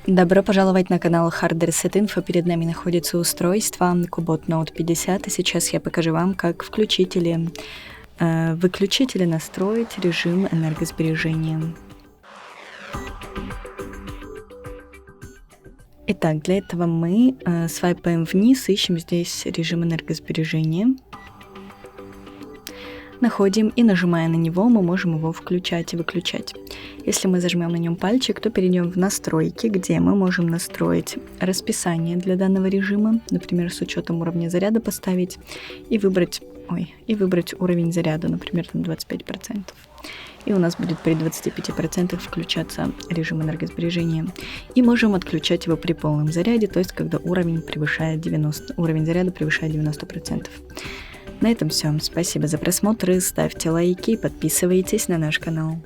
Добро пожаловать на канал Hard Reset Info. Перед нами находится устройство CUBOT NOTE 50, и сейчас я покажу вам, как включить или выключить или настроить режим энергосбережения. Итак, для этого мы свайпаем вниз, ищем здесь режим энергосбережения. Находим и, нажимая на него, мы можем его включать и выключать. Если мы зажмем на нем пальчик, то перейдем в настройки, где мы можем настроить расписание для данного режима, например, с учетом уровня заряда поставить и выбрать уровень заряда, например, там 25%. И у нас будет при 25% включаться режим энергосбережения. И можем отключать его при полном заряде, то есть когда уровень заряда превышает 90%. На этом все. Спасибо за просмотр, ставьте лайки и подписывайтесь на наш канал.